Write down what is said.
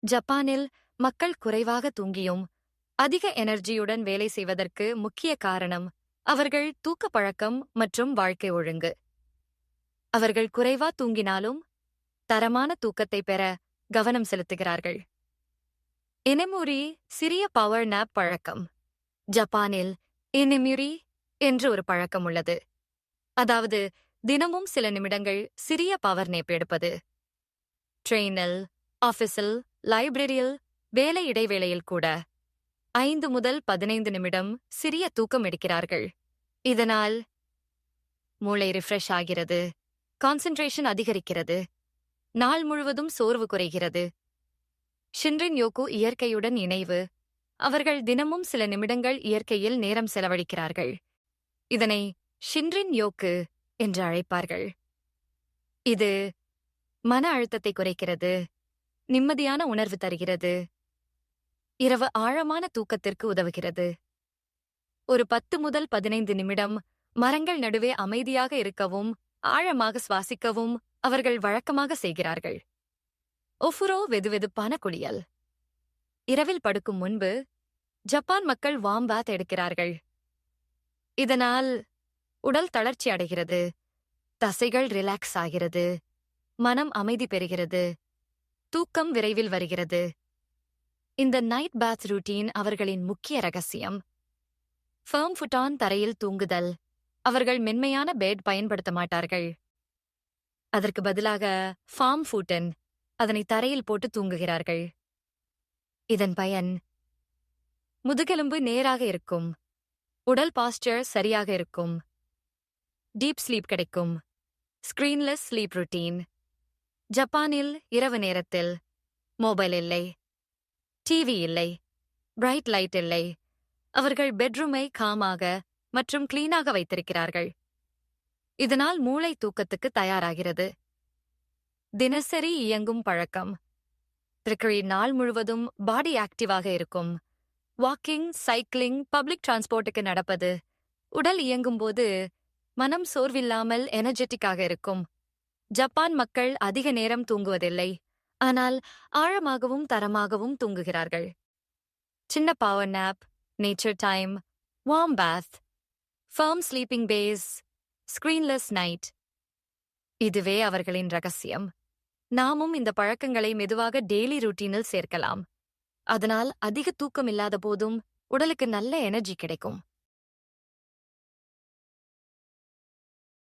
ஜப்பானில் மக்கள் குறைவாக தூங்கியும் அதிக எனர்ஜியுடன் வேலை செய்வதற்கு முக்கிய காரணம் அவர்கள் தூக்க பழக்கம் மற்றும் வாழ்க்கை ஒழுங்கு. அவர்கள் குறைவா தூங்கினாலும் தரமான தூக்கத்தை பெற கவனம் செலுத்துகிறார்கள். இனெமுரி சிறிய பவர் நாப் பழக்கம். ஜப்பானில் இனெமுரி என்று ஒரு பழக்கம் உள்ளது. அதாவது தினமும் சில நிமிடங்கள் சிறிய பவர் நேப் எடுப்பது. ட்ரெயினில், ஆபீஸில், லைப்ரரியில், வேலை இடைவேளையில் கூட 5 முதல் 15 நிமிடம் சிறிய தூக்கம் எடுக்கிறார்கள். இதனால் மூளை ரிஃப்ரெஷ் ஆகிறது, கான்சென்ட்ரேஷன் அதிகரிக்கிறது, நாள் முழுவதும் சோர்வு குறைகிறது. ஷின்ரின் யோகு இயற்கையுடன் இணைவு. அவர்கள் தினமும் சில நிமிடங்கள் இயற்கையில் நேரம் செலவழிக்கிறார்கள். இதனை ஷின்ரின் யோக்கு என்று அழைப்பார்கள். இது மன அழுத்தத்தை குறைக்கிறது, நிம்மதியான உணர்வு தருகிறது, இரவு ஆழமான தூக்கத்திற்கு உதவுகிறது. ஒரு 10 முதல் 15 நிமிடம் மரங்கள் நடுவே அமைதியாக இருக்கவும் ஆழமாக சுவாசிக்கவும் அவர்கள் வழக்கமாக செய்கிறார்கள். ஒஃபுரோ வெதுவெதுப்பான குளியல். இரவில் படுக்கும் முன்பு ஜப்பான் மக்கள் வார்ம் பாத் எடுக்கிறார்கள். இதனால் உடல் தளர்ச்சி அடைகிறது, தசைகள் ரிலாக்ஸ் ஆகிறது, மனம் அமைதி பெறுகிறது, தூக்கம் விரைவில் வருகிறது. இந்த நைட் பாத் ரூட்டீன் அவர்களின் முக்கிய ரகசியம். ஃபர்ம் ஃபுட்டான் தரையில் தூங்குதல். அவர்கள் மென்மையான பெட் பயன்படுத்த மாட்டார்கள். அதற்கு பதிலாக ஃபார்ம் ஃபூட்டன் அதனை தரையில் போட்டு தூங்குகிறார்கள். இதன் பயன் முதுகெலும்பு நேராக இருக்கும், உடல் பாஸ்டர் சரியாக இருக்கும், டீப் ஸ்லீப் கிடைக்கும். ஸ்கிரீன்லெஸ் ஸ்லீப் ரூட்டீன். ஜப்பானில் இரவு நேரத்தில் மொபைல் இல்லை, டிவி இல்லை, பிரைட் லைட் இல்லை. அவர்கள் பெட்ரூமை காமாக மற்றும் கிளீனாக வைத்திருக்கிறார்கள். இதனால் மூளை தூக்கத்துக்கு தயாராகிறது. தினசரி இயங்கும் பழக்கம். தினசரி நாள் முழுவதும் பாடி ஆக்டிவாக இருக்கும். வாக்கிங், சைக்கிளிங், பப்ளிக் டிரான்ஸ்போர்ட்டுக்கு நடப்பது. உடல் இயங்கும்போது மனம் சோர்வில்லாமல் எனர்ஜெட்டிக்காக இருக்கும். ஜப்பான் மக்கள் அதிக நேரம் தூங்குவதில்லை, ஆனால் ஆழமாகவும் தரமாகவும் தூங்குகிறார்கள். சின்ன power nap, nature time, warm bath, firm sleeping base, screenless night. இதுவே அவர்களின் ரகசியம். நாமும் இந்த பழக்கங்களை மெதுவாக டெய்லி ரூட்டீனில் சேர்க்கலாம். அதனால் அதிக தூக்கம் இல்லாத போதும் உடலுக்கு நல்ல எனர்ஜி கிடைக்கும்.